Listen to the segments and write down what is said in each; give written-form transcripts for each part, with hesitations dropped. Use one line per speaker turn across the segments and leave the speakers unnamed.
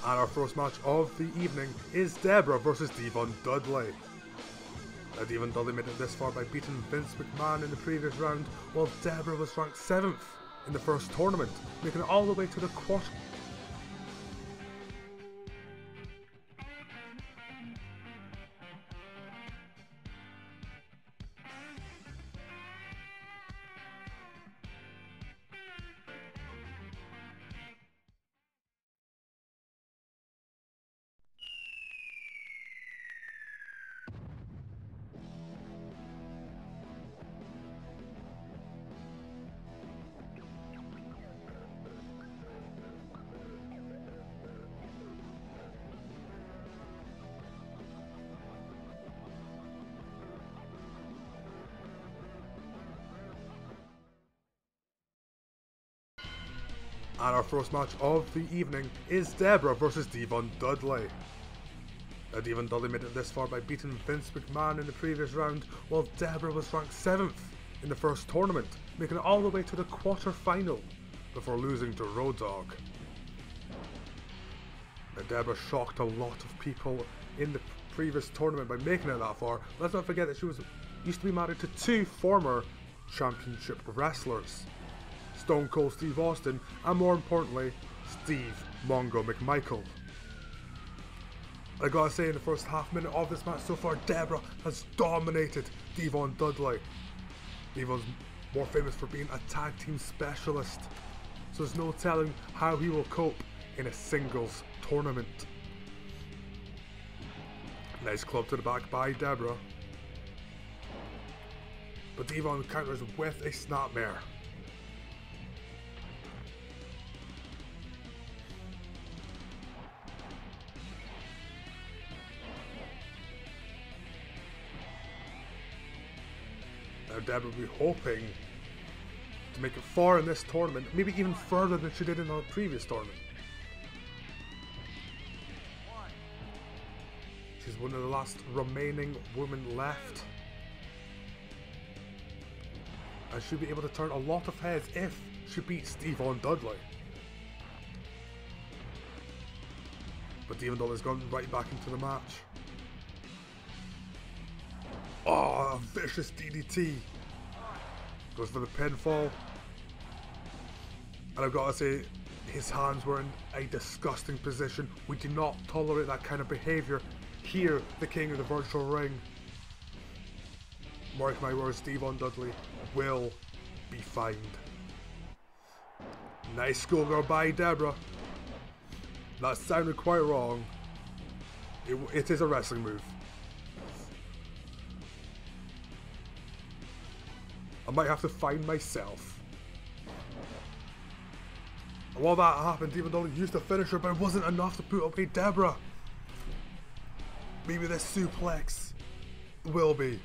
And our first match of the evening is Debra versus Devon Dudley. Now, Devon Dudley made it this far by beating Vince McMahon in the previous round, while Debra was ranked 7th in the first tournament, making it all the way to the quarter. And our first match of the evening is Debra versus Devon Dudley. Now, Devon Dudley made it this far by beating Vince McMahon in the previous round, while Debra was ranked 7th in the first tournament, making it all the way to the quarter final before losing to Road Dogg. Now, Debra shocked a lot of people in the previous tournament by making it that far. Let's not forget that she used to be married to 2 former championship wrestlers, Stone Cold Steve Austin, and more importantly, Steve Mongo McMichael. I gotta say, in the first half minute of this match so far, Debra has dominated Devon Dudley. Devon's more famous for being a tag team specialist, so there's no telling how he will cope in a singles tournament. Nice club to the back by Debra, but Devon counters with a snapmare. Now, Debra will be hoping to make it far in this tournament, maybe even further than she did in the previous tournament. She's one of the last remaining women left, and she'll be able to turn a lot of heads if she beats Devon Dudley. But Devon Dudley's gone right back into the match. Oh, a vicious DDT. Goes for the pinfall. And I've got to say, his hands were in a disgusting position. We do not tolerate that kind of behaviour here, the king of the virtual ring. Mark my words, Devon Dudley will be fined. Nice schoolgirl by Debra. That sounded quite wrong. It is a wrestling move. I might have to find myself. And while that happened, Devon Dudley used to finish her, but it wasn't enough to put away Debra. Maybe this suplex will be.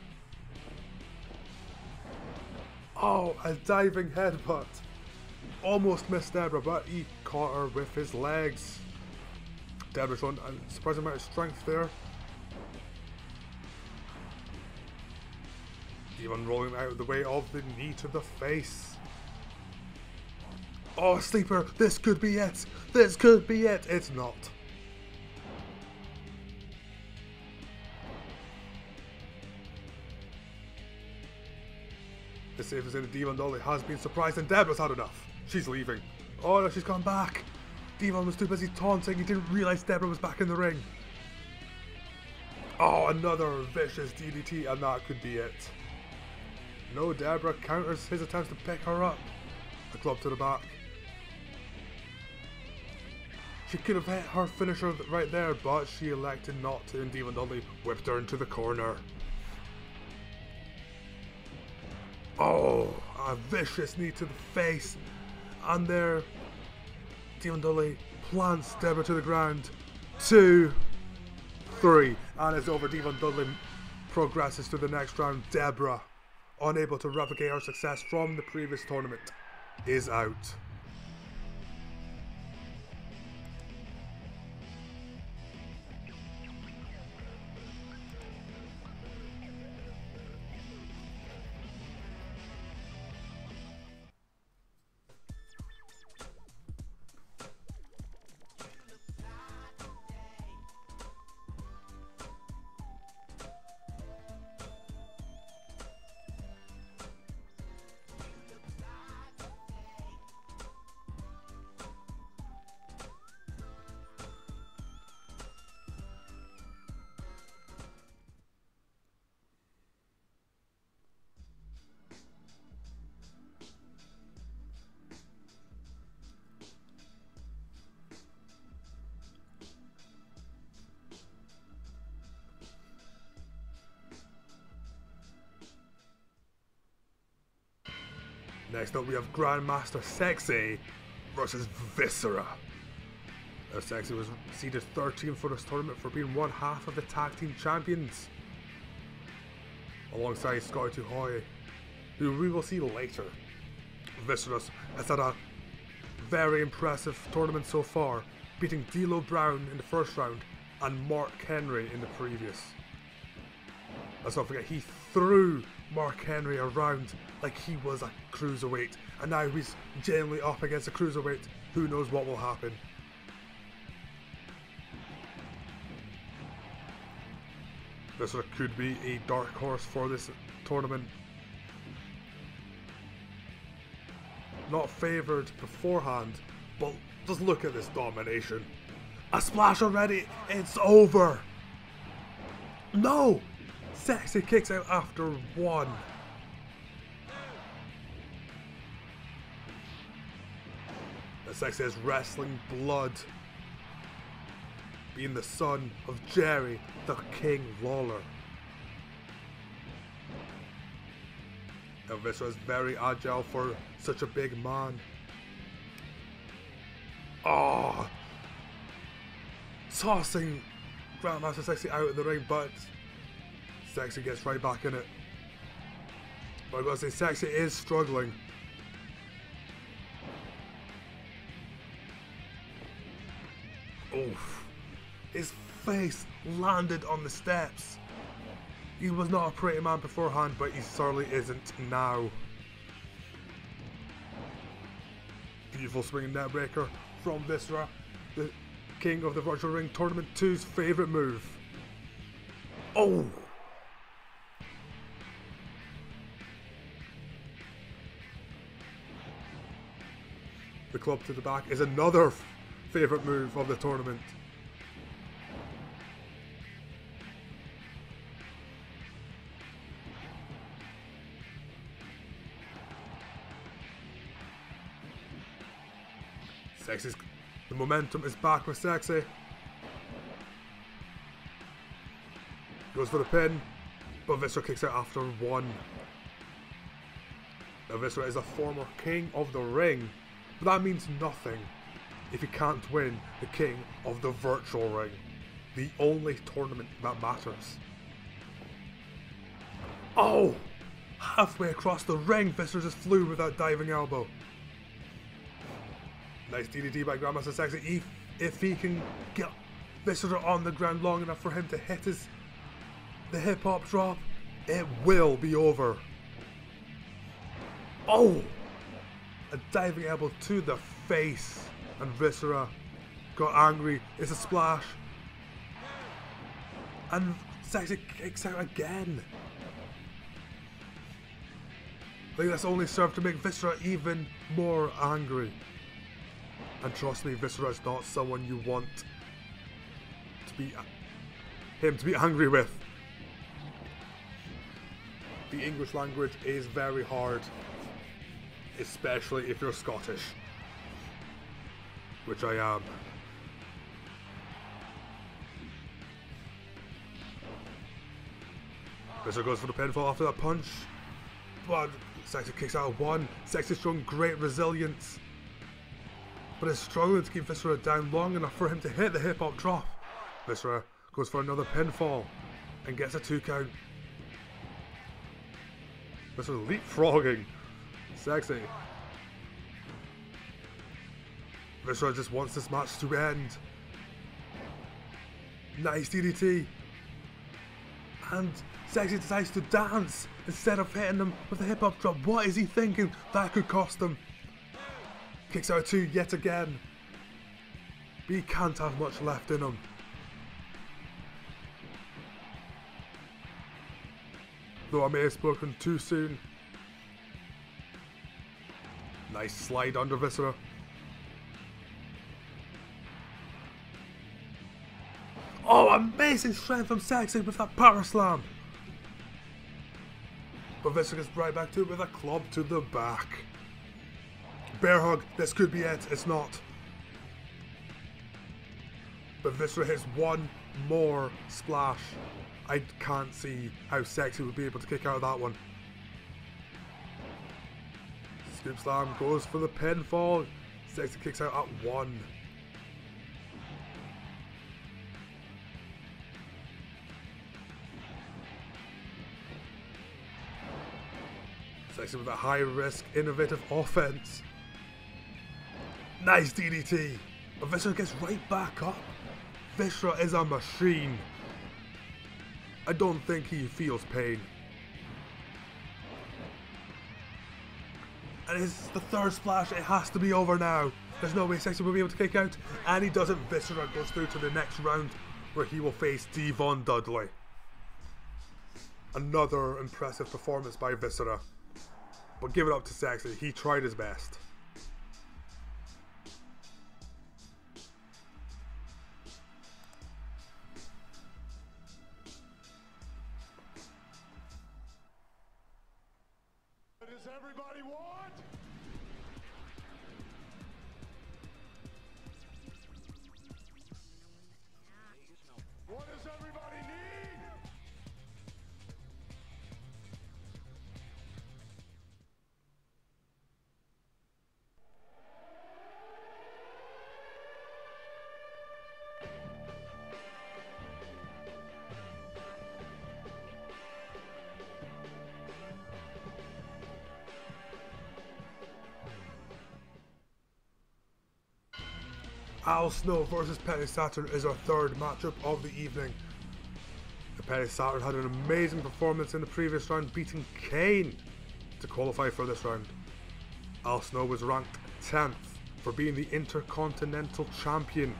Oh, a diving headbutt. Almost missed Debra, but he caught her with his legs. Debra showing a surprising amount of strength there. Devon rolling out of the way of the knee to the face. Oh, sleeper, this could be it. This could be it. It's not. The safe is in. Devon Dudley has been surprised, and Debra's had enough. She's leaving. Oh no, she's gone back. Devon was too busy taunting. He didn't realise Debra was back in the ring. Oh, another vicious DDT, and that could be it. No, Debra counters his attempts to pick her up. A club to the back. She could have hit her finisher right there, but she elected not to, and Devon Dudley whipped her into the corner. Oh, a vicious knee to the face. And there, Devon Dudley plants Debra to the ground. 2, 3, and it's over. Devon Dudley progresses to the next round. Debra, unable to replicate her success from the previous tournament, is out. Next up we have Grandmaster Sexay versus Viscera. Now Sexay was seeded 13th for this tournament for being one half of the tag team champions, alongside Scotty to Hotty, who we will see later. Viscera has had a very impressive tournament so far, beating D'Lo Brown in the first round and Mark Henry in the previous. Let's not forget, he threw Mark Henry around like he was a cruiserweight, and now he's genuinely up against a cruiserweight. Who knows what will happen? This could be a dark horse for this tournament. Not favoured beforehand, but just look at this domination. A splash already, it's over! No! Sexy kicks out after one. The Sexy has wrestling blood, being the son of Jerry the King Lawler. Now Viscera is very agile for such a big man. Oh, tossing Grandmaster Sexy out of the ring, but Sexy gets right back in it. But I gotta say, Sexy is struggling. Oof. His face landed on the steps. He was not a pretty man beforehand, but he certainly isn't now. Beautiful swinging net breaker from Viscera, the king of the Virtual Ring Tournament 2's favourite move. Oh! The club to the back is another favourite move of the tournament. Sexy's, the momentum is back with Sexy. Goes for the pin, but Viscera kicks out after one. Now Viscera is a former king of the ring, but that means nothing if he can't win the king of the virtual ring, the only tournament that matters. Oh! Halfway across the ring, Viscera just flew with that diving elbow. Nice DDT by Grandmaster Sexy. If he can get Viscera on the ground long enough for him to hit the hip hop drop, it will be over. Oh! A diving elbow to the face, and Viscera got angry. It's a splash, and Sexy kicks out again. I think that's only served to make Viscera even more angry. And trust me, Viscera is not someone you want to be angry with. The English language is very hard, especially if you're Scottish, which I am. Viscera goes for the pinfall after that punch, but Sexy kicks out of one. Sexy's showing great resilience, but is struggling to keep Viscera down long enough for him to hit the hip hop drop. Viscera goes for another pinfall and gets a 2 count. Viscera leapfrogging Sexy. Viscera just wants this match to end. Nice DDT. And Sexy decides to dance instead of hitting him with a hip hop drop. What is he thinking? That could cost him. Kicks out 2 yet again. But he can't have much left in him. Though I may have spoken too soon. Nice slide under Viscera. Oh, amazing strength from Sexy with that power slam. But Viscera gets right back to it with a club to the back. Bear hug, this could be it. It's not. But Viscera hits one more splash. I can't see how Sexy would be able to kick out of that one. Scoop Slam goes for the pinfall. Sexay kicks out at 1. Sexay with a high risk, innovative offense. Nice DDT. But Viscera gets right back up. Viscera is a machine. I don't think he feels pain. And it's the third splash. It has to be over now. There's no way Sexay will be able to kick out. And he doesn't. Viscera goes through to the next round where he will face Devon Dudley. Another impressive performance by Viscera. But give it up to Sexay. He tried his best.
What does everybody want? What does everybody need?
Al Snow versus Petty Saturn is our third matchup of the evening. The Petty Saturn had an amazing performance in the previous round, beating Kane to qualify for this round. Al Snow was ranked 10th for being the Intercontinental Champion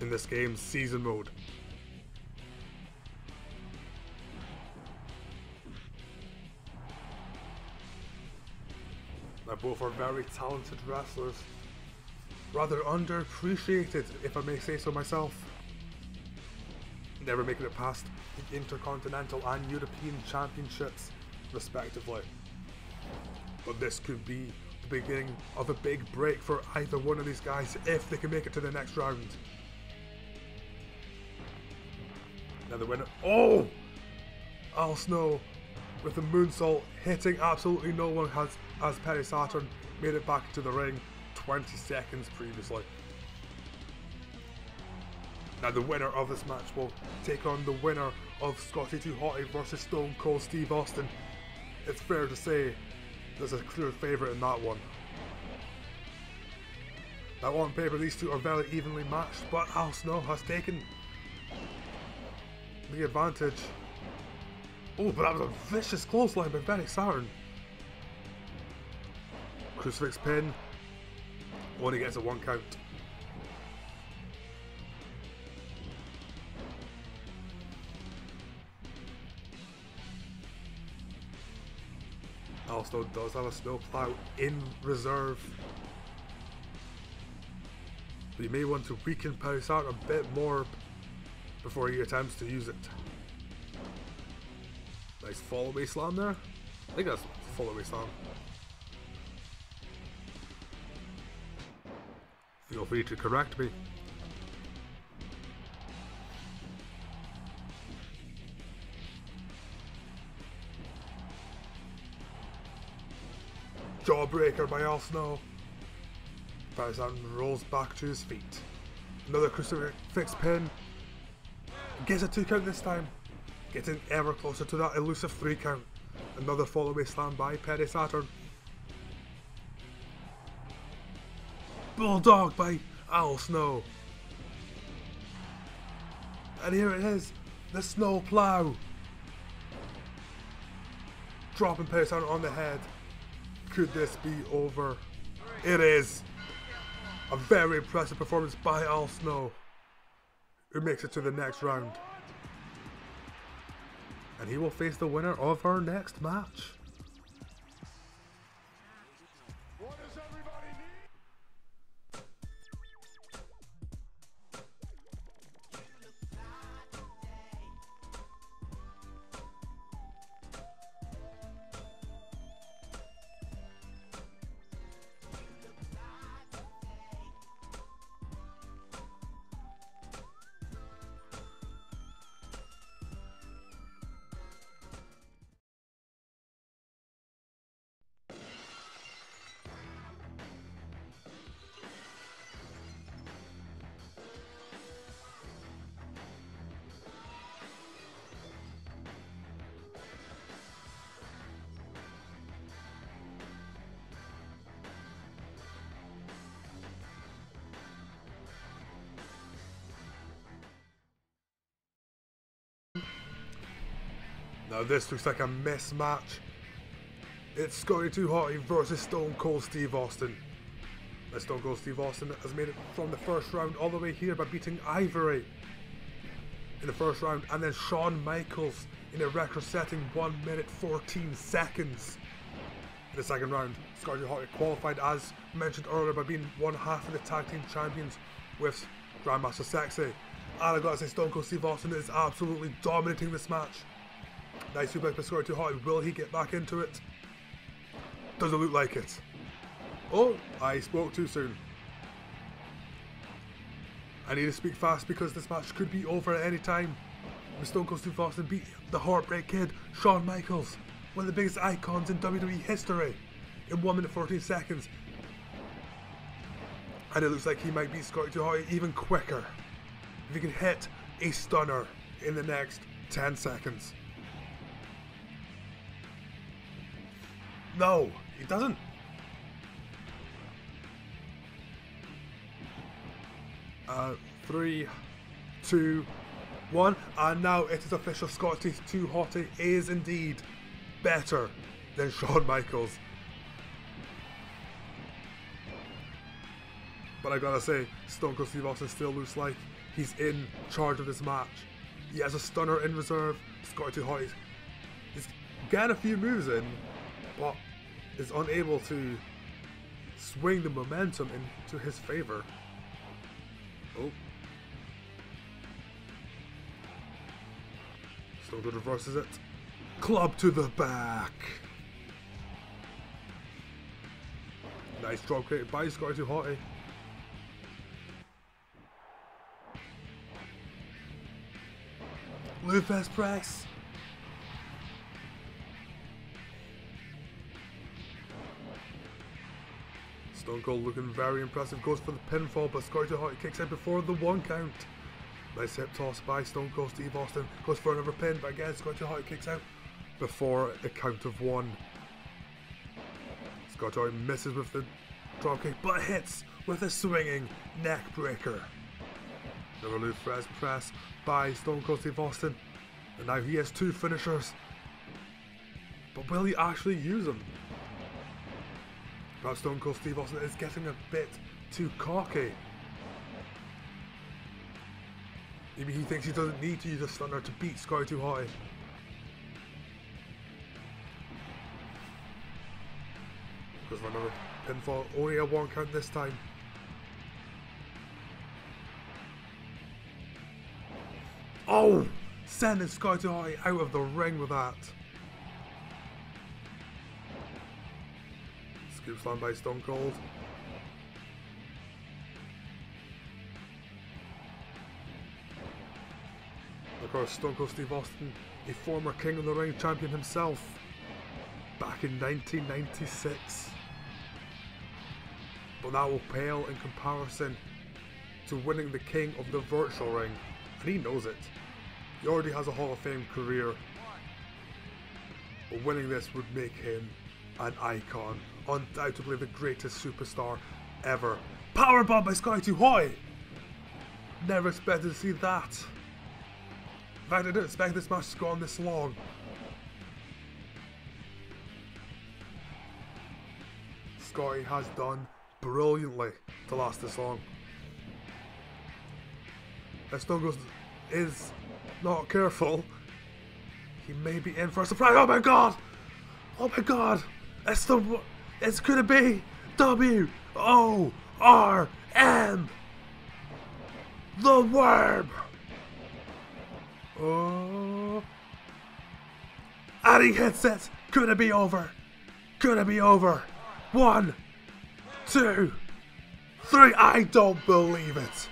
in this game's season mode. Now both are very talented wrestlers. Rather underappreciated, if I may say so myself. Never making it past the Intercontinental and European Championships, respectively. But this could be the beginning of a big break for either one of these guys if they can make it to the next round. Now the winner. Oh! Al Snow with the moonsault hitting absolutely no one as Petty Saturn made it back into the ring 20 seconds previously. Now the winner of this match will take on the winner of Scotty 2 Hotty versus Stone Cold Steve Austin. It's fair to say there's a clear favourite in that one. Now on paper these two are very evenly matched, but Al Snow has taken the advantage. Oh, but that was a vicious clothesline by Petty Saturn. Crucifix pin. Only gets a 1 count. Al Snow does have a snowplow in reserve. But you may want to weaken Petty Saturn a bit more before he attempts to use it. Nice follow-away slam there. I think that's a follow-away slam. Feel free to correct me. Jawbreaker by Al Snow. Petty Saturn rolls back to his feet. Another crucifix pin. Gets a 2 count this time. Getting ever closer to that elusive 3 count. Another follow-away slam by Petty Saturn. Bulldog by Al Snow. And here it is, the snow plow. Dropping Petty Saturn on the head. Could this be over? It is. A very impressive performance by Al Snow, who makes it to the next round. And he will face the winner of our next match. Now this looks like a mismatch. It's Scotty 2 Hotty versus Stone Cold Steve Austin. Now Stone Cold Steve Austin has made it from the first round all the way here by beating Ivory in the first round, and then Shawn Michaels in a record-setting 1 minute 14 seconds in the second round. Scotty 2 Hotty qualified, as mentioned earlier, by being one half of the tag team champions with Grandmaster Sexay. And I gotta say, Stone Cold Steve Austin is absolutely dominating this match. Nice suplex by Scotty 2 Hotty. Will he get back into it? Doesn't look like it. Oh, I spoke too soon. I need to speak fast because this match could be over at any time. Stone Cold Steve Austin beat the Heartbreak Kid, Shawn Michaels, one of the biggest icons in WWE history, in 1 minute 14 seconds. And it looks like he might beat Scotty 2 Hotty even quicker if he can hit a stunner in the next 10 seconds. No, he doesn't. Three, two, one, and now it is official. Scotty 2 Hotty is indeed better than Shawn Michaels. But I gotta say, Stone Cold Steve Austin still looks like he's in charge of this match. He has a stunner in reserve. Scotty 2 Hotty is getting a few moves in, but is unable to swing the momentum into his favor. Oh. Stone Cold reverses it. Club to the back. Nice drop created by Scotty 2 Hotty. Lupus press. Stone Cold looking very impressive. Goes for the pinfall, but Scotty 2 Hotty kicks out before the 1 count. Nice hip toss by Stone Cold Steve Austin. Goes for another pin, but again Scotty 2 Hotty kicks out before the count of 1. Scotty 2 Hotty misses with the dropkick, but hits with a swinging neck breaker. Another Lupus press by Stone Cold Steve Austin. And now he has 2 finishers. But will he actually use them? Perhaps Stone Cold Steve Austin is getting a bit too cocky. Maybe he thinks he doesn't need to use a stunner to beat Scotty 2 Hotty. Goes for another pinfall, only a 1 count this time. Oh! Sending Scotty 2 Hotty out of the ring with that. Scoop slam by Stone Cold. Of course, Stone Cold Steve Austin, a former King of the Ring champion himself, back in 1996. But that will pale in comparison to winning the King of the Virtual Ring, and he knows it. He already has a Hall of Fame career, but winning this would make him an icon, undoubtedly the greatest superstar ever. Powerbomb by Scotty 2 Hotty! Never expected to see that. In fact, I didn't expect this match to go on this long. Scotty has done brilliantly to last this long. If Stone Cold is not careful, he may be in for a surprise. Oh my god! Oh my god! It's gonna be W-O-R-M! The Worm! Oh. And he hits it! Could it be over? Could it be over? 1, 2, 3. I don't believe it!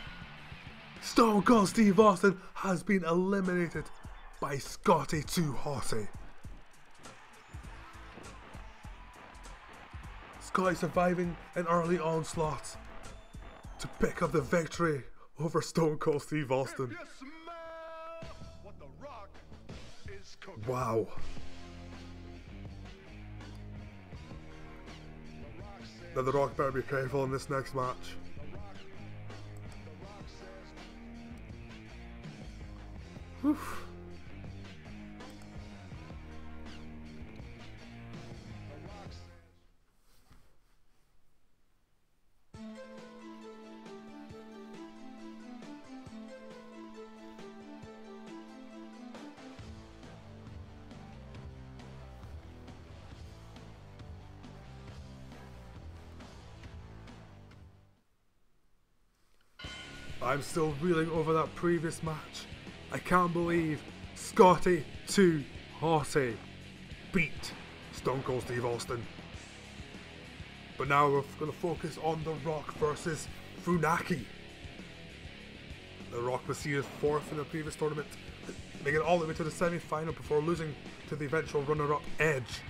Stone Cold Steve Austin has been eliminated by Scotty 2 Hotty. Scotty surviving an early onslaught to pick up the victory over Stone Cold Steve Austin. Wow. Now The Rock better be careful in this next match. I'm still reeling over that previous match. I can't believe Scotty to Hotty beat Stone Cold Steve Austin. But now we're going to focus on The Rock versus Funaki. The Rock was seeded 4th in the previous tournament, making it all the way to the semi-final before losing to the eventual runner-up Edge.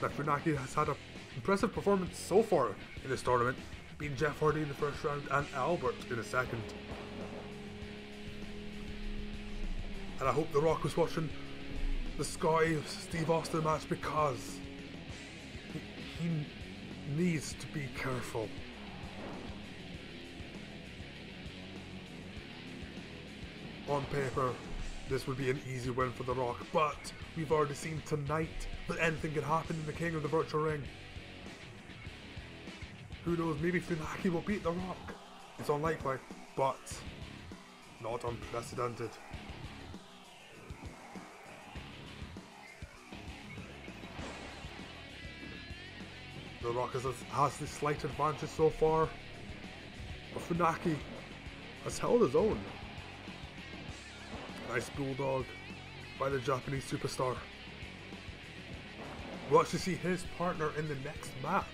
Now Funaki has had an impressive performance so far in this tournament, beating Jeff Hardy in the first round and Albert in the second. And I hope The Rock was watching the Scotty Steve Austin match because he needs to be careful. On paper, this would be an easy win for The Rock, but we've already seen tonight that anything can happen in the King of the Virtual Ring. Who knows, maybe Funaki will beat The Rock. It's unlikely, but not unprecedented. The Rock has the slight advantage so far, but Funaki has held his own. Nice bulldog by the Japanese superstar. We'll actually see his partner in the next match.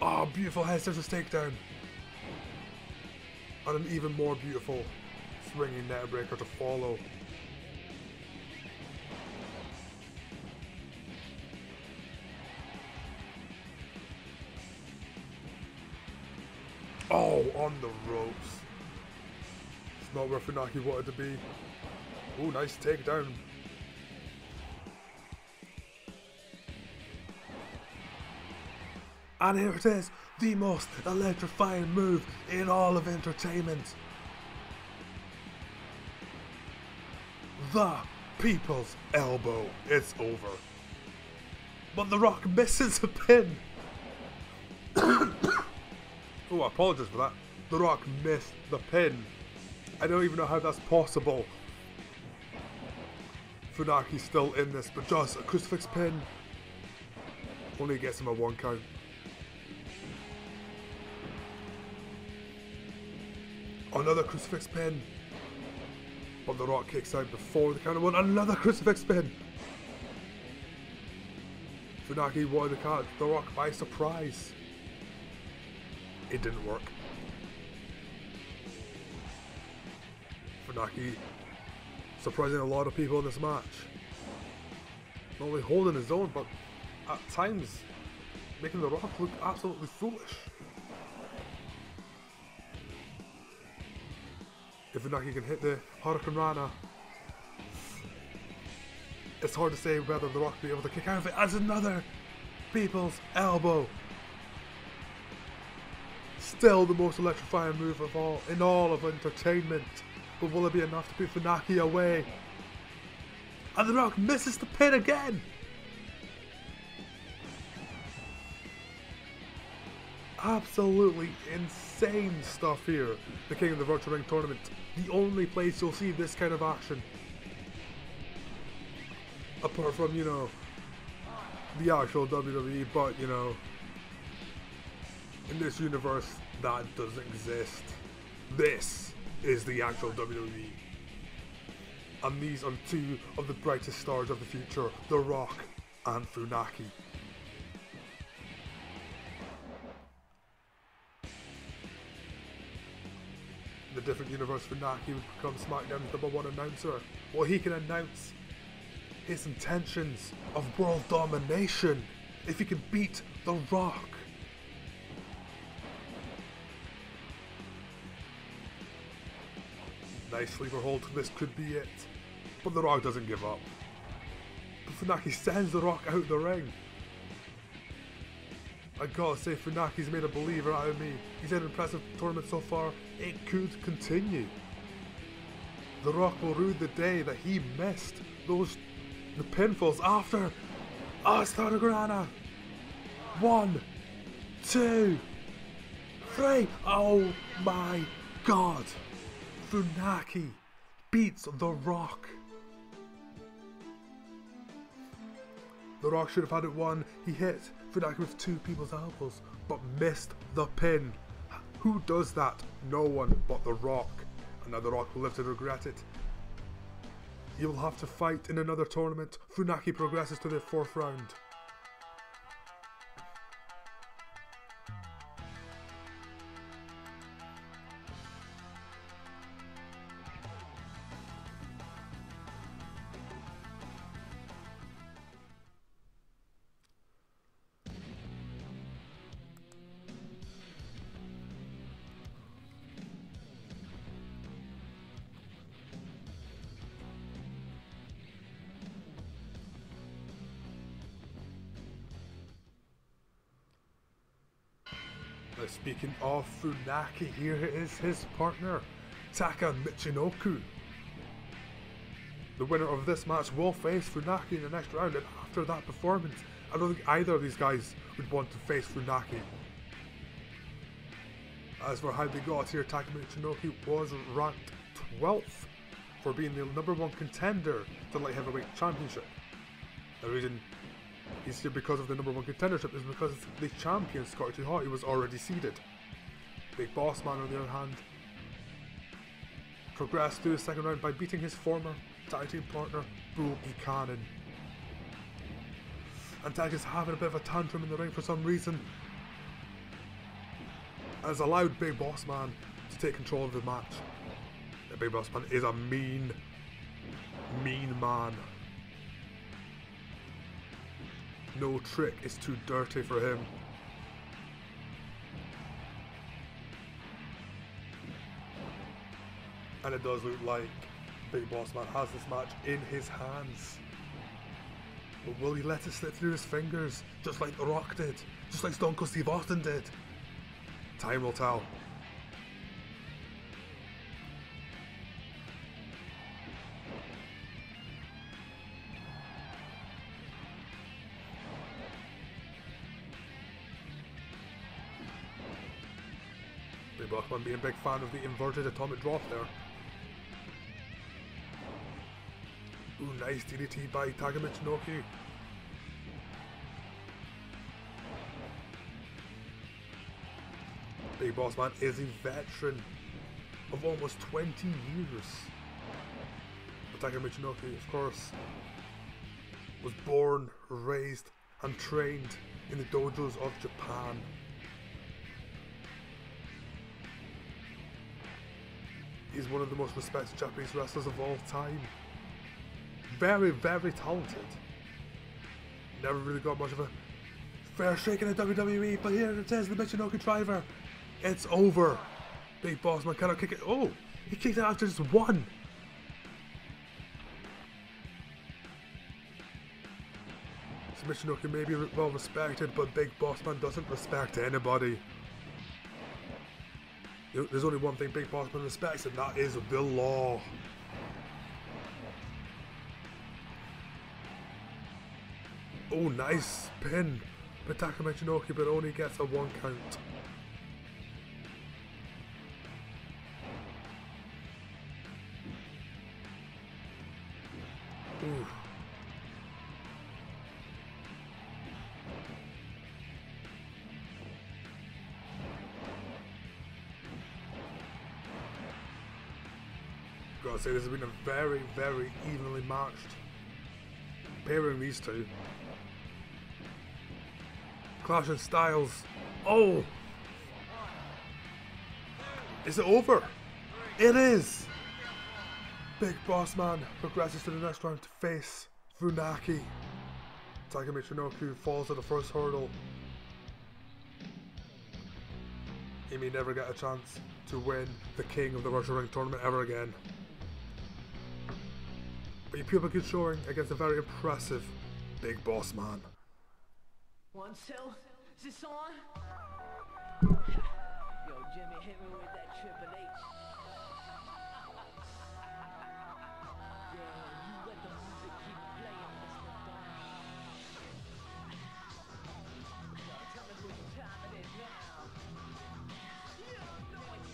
Oh, beautiful head scissors takedown. And an even more beautiful swinging net breaker to follow. Oh, on the ropes. It's not where Funaki wanted to be. Oh, nice takedown. And here it is, the most electrifying move in all of entertainment. The People's Elbow. It's over. But The Rock misses a pin. Oh, I apologize for that. The Rock missed the pin. I don't even know how that's possible. Funaki's still in this, but just a crucifix pin only gets him a 1 count. Another crucifix pin. But The Rock kicks out before the count of 1. Another crucifix pin. Funaki wanted to catch The Rock by surprise. It didn't work. Funaki surprising a lot of people in this match. Not only holding his own, but at times making The Rock look absolutely foolish. If Funaki can hit the Hurricane Rana, it's hard to say whether The Rock will be able to kick out of it. As another People's Elbow. Still the most electrifying move of all in all of entertainment. But will it be enough to put Funaki away? And The Rock misses the pin again. Absolutely insane stuff here. The King of the Virtual Ring tournament. The only place you'll see this kind of action. Apart from, you know, the actual WWE, but, you know, in this universe, that doesn't exist. This is the actual WWE. And these are two of the brightest stars of the future, The Rock and Funaki. In the different universe, Funaki would become SmackDown's #1 announcer. Well, he can announce his intentions of world domination if he can beat The Rock. Nice sleeper hold, this could be it. But The Rock doesn't give up. But Funaki sends The Rock out the ring. I gotta say, Funaki's made a believer out of me. He's had an impressive tournament so far. It could continue. The Rock will rue the day that he missed the pinfalls after. Saturn Grana. 1, 2, 3. Oh my god. Funaki beats The Rock. The Rock should have had it won. He hit Funaki with 2 people's elbows, but missed the pin. Who does that? No one but The Rock. And now The Rock will live to regret it. He will have to fight in another tournament. Funaki progresses to the 4th round. Now speaking of Funaki, here is his partner, Taka Michinoku. The winner of this match will face Funaki in the next round, and after that performance, I don't think either of these guys would want to face Funaki. As for how they got here, Taka Michinoku was ranked 12th for being the #1 contender to the Light Heavyweight Championship. The reason he's here because of the #1 contendership is because the champion, Scotty Hotty, was already seeded. Big Boss Man, on the other hand, progressed through the 2nd round by beating his former tag team partner, Bull Buchanan. And Tag is having a bit of a tantrum in the ring for some reason, has allowed Big Boss Man to take control of the match. The Big Boss Man is a mean man. No trick is too dirty for him. And it does look like Big Boss Man has this match in his hands. But will he let it slip through his fingers, just like The Rock did, just like Stone Cold Steve Austin did? Time will tell. Big Boss Man being a big fan of the inverted atomic drop there. Ooh, nice DDT by Taka Michinoku. Big Boss Man is a veteran of almost 20 years. But Taka Michinoku, of course, was born, raised, and trained in the dojos of Japan. He's one of the most respected Japanese wrestlers of all time. Very, very talented. Never really got much of a fair shake in the WWE, but here it is, the Michinoku driver. It's over. Big Boss Man cannot kick it. Oh, he kicked it after just one. So Michinoku may be well respected, but Big Boss Man doesn't respect anybody. There's only one thing Big Boss Man respects, and that is the law. Oh, nice pin by Taka Michinoku, but only gets a 1 count. Ooh. Gotta say, this has been a very, very evenly matched pairing, these two. Clash in styles. Oh! Is it over? It is! Big Boss Man progresses to the next round to face Funaki. Taka Michinoku falls at the first hurdle. He may never get a chance to win the King of the Russia Ring tournament ever again. But he put up a good showing against a very impressive Big Boss Man.
1, 2, is this on? Yo, Jimmy, hit me with that Triple H. Yeah, you let the music keep playing, Mr. Don. Yo, tell me what time it is now. You don't know it's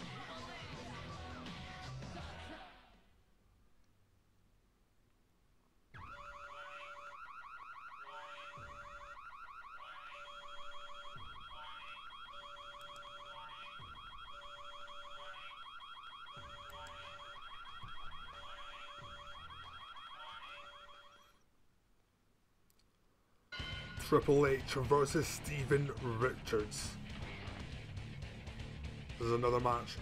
Triple H versus Steven Richards. This is another match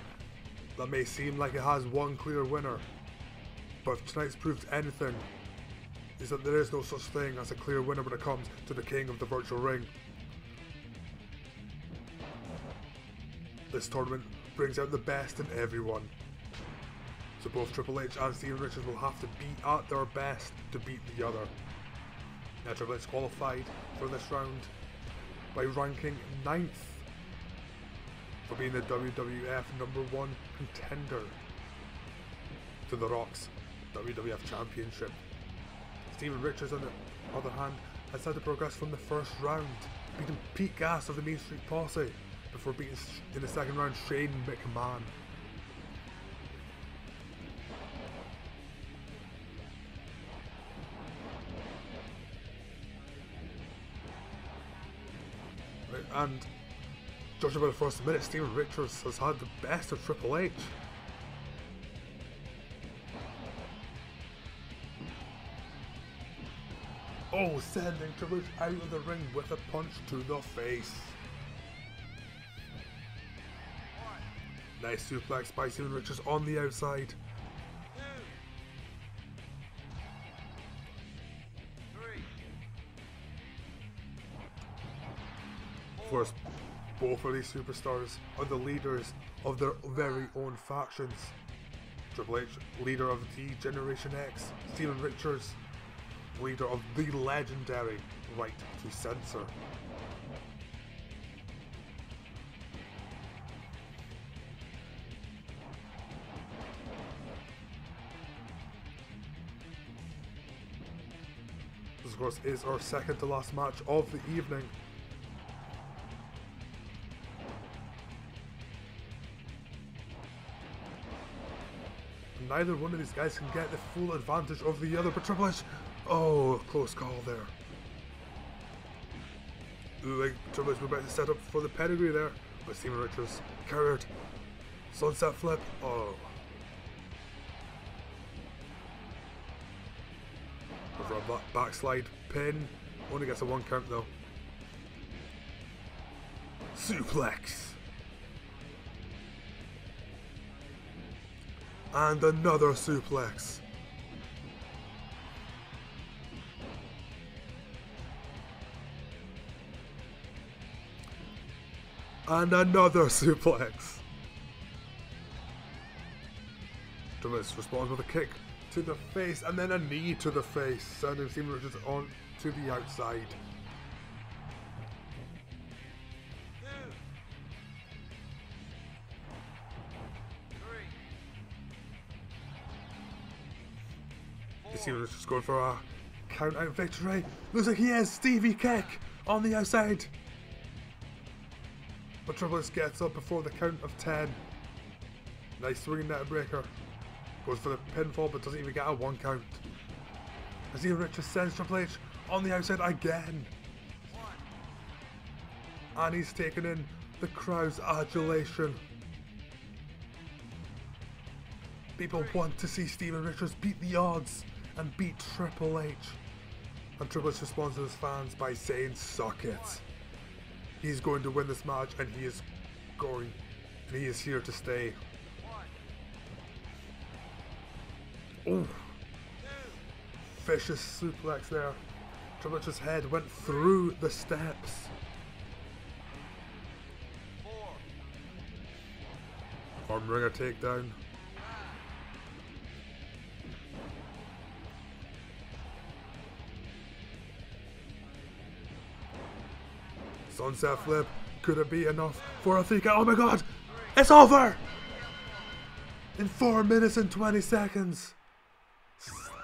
that may seem like it has one clear winner, but if tonight's proved anything, is that there is no such thing as a clear winner when it comes to the king of the virtual ring. This tournament brings out the best in everyone, so both Triple H and Steven Richards will have to be at their best to beat the other. Now Triple H qualified for this round by ranking 9th for being the WWF #1 contender to The Rock's WWF Championship. Steven Richards, on the other hand, has had to progress from the first round, beating Pete Gas of the Main Street Posse before beating in the second round Shane McMahon. And judging by the first minute, Steven Richards has had the best of Triple H. Oh, sending Triple H out of the ring with a punch to the face. Nice suplex by Steven Richards on the outside. Of course, both of these superstars are the leaders of their very own factions. Triple H, leader of the Generation X. Steven Richards, leader of the legendary Right to Censor. This, of course, is our second to last match of the evening. Neither one of these guys can get the full advantage of the other, but Triple H, oh, close call there. Like Triple H was about to set up for the pedigree there, but Steven Richards countered. Sunset flip, oh. Over a backslide pin, only gets a 1 count though. Suplex. And another suplex. And another suplex. Triple H responds with a kick to the face and then a knee to the face, sending Steven Richards on to the outside. Steven Richards going for a count out victory. Looks like he has Stevie kick on the outside. But Triple H gets up before the count of 10. Nice swinging net breaker. Goes for the pinfall but doesn't even get a 1 count. As Steven Richards sends Triple H on the outside again. And he's taken in the crowd's adulation. People want to see Steven Richards beat the odds and beat Triple H. And Triple H responds to his fans by saying, "Suck it." He's going to win this match and he is here to stay. Oh, vicious suplex there. Triple H's head went through the steps. Arm wringer takedown. Sunset flip. Could it be enough for a 3 count? Oh my god! It's over! In 4 minutes and 20 seconds.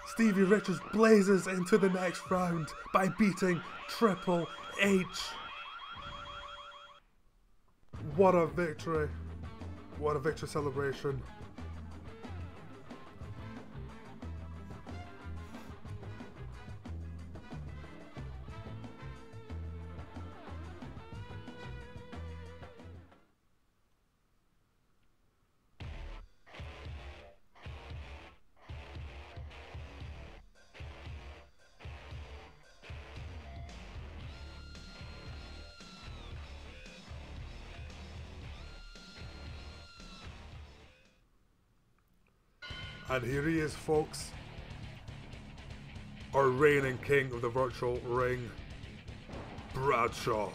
Stevie Richards blazes into the next round by beating Triple H. What a victory. What a victory celebration. And here he is, folks. Our reigning king of the virtual ring, Bradshaw,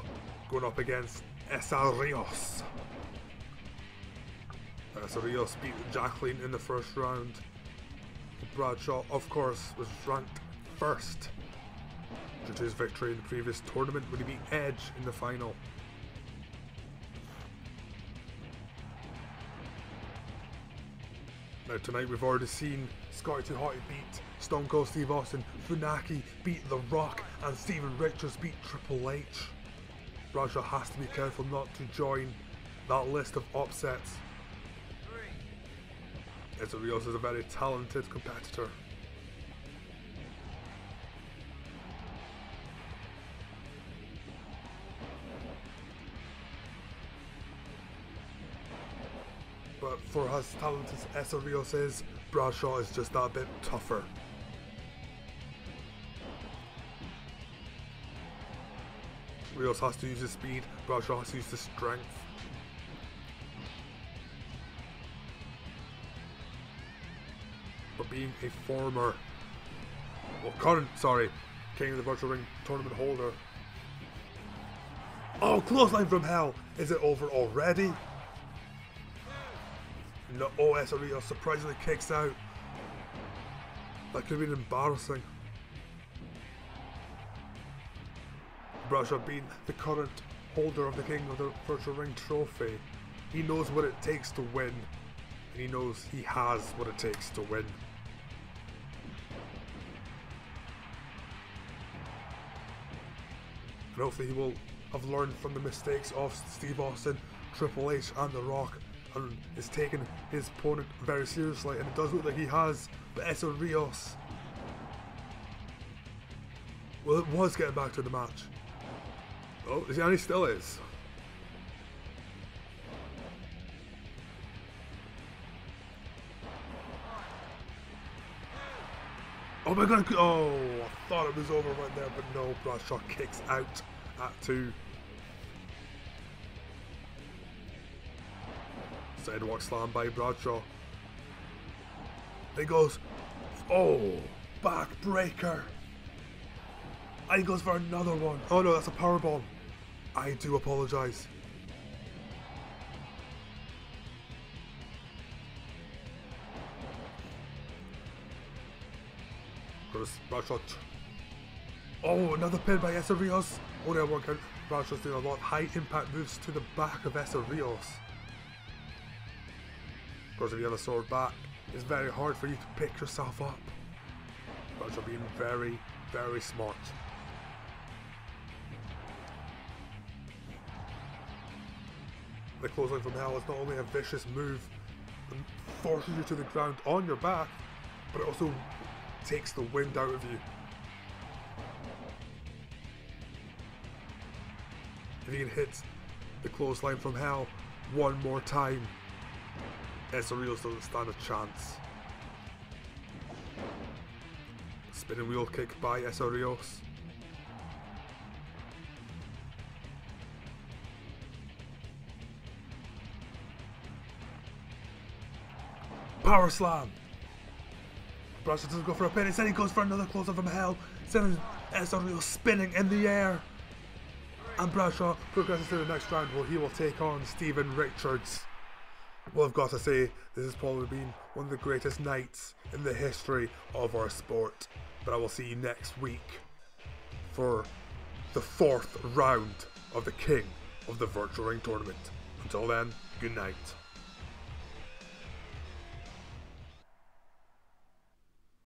going up against Essa Rios. Essa Rios beat Jacqueline in the first round. Bradshaw, of course, was ranked first due to his victory in the previous tournament when he beat Edge in the final. Now tonight we've already seen Scotty to Hotty beat Stone Cold Steve Austin, Funaki beat The Rock, and Steven Richards beat Triple H. Bradshaw has to be careful not to join that list of upsets. Essa Rios is a very talented competitor. But for as talented as Essa Rios is, Bradshaw is just that bit tougher. Rios has to use his speed, Bradshaw has to use his strength. But being a former, current King of the Virtual Ring tournament holder. Oh, clothesline from hell! Is it over already? No, oh, Essa Rios surprisingly kicks out. That could have been embarrassing. Bradshaw being the current holder of the King of the Virtual Ring trophy. He knows what it takes to win. And he knows he has what it takes to win. And hopefully he will have learned from the mistakes of Steve Austin, Triple H and The Rock, and is taking his opponent very seriously, and it does look like he has. But Essa Rios, well, it was getting back to the match. Oh, and he still is. Oh my god, oh, I thought it was over right there, but no, Bradshaw kicks out at 2. Sidewalk slam by Bradshaw. He goes, oh, backbreaker. And he goes for another one. Oh no, that's a powerbomb. I do apologise. Bradshaw. Oh, another pin by Essa Rios. Only on one count. Bradshaw's doing a lot of high impact moves to the back of Essa Rios. Of course, if you have a sore back, it's very hard for you to pick yourself up. Bradshaw being very, very smart. The clothesline from hell is not only a vicious move and forces you to the ground on your back, but it also takes the wind out of you. If you can hit the clothesline from hell one more time, Essa Rios doesn't stand a chance. Spinning wheel kick by Essa Rios. Power slam. Bradshaw doesn't go for a pin, instead he goes for another closer from hell, sending Essa Rios spinning in the air. And Bradshaw progresses to the next round where he will take on Steven Richards. Well, I've got to say, this has probably been one of the greatest nights in the history of our sport. But I will see you next week for the 4th round of the King of the Virtual Ring Tournament. Until then, good night.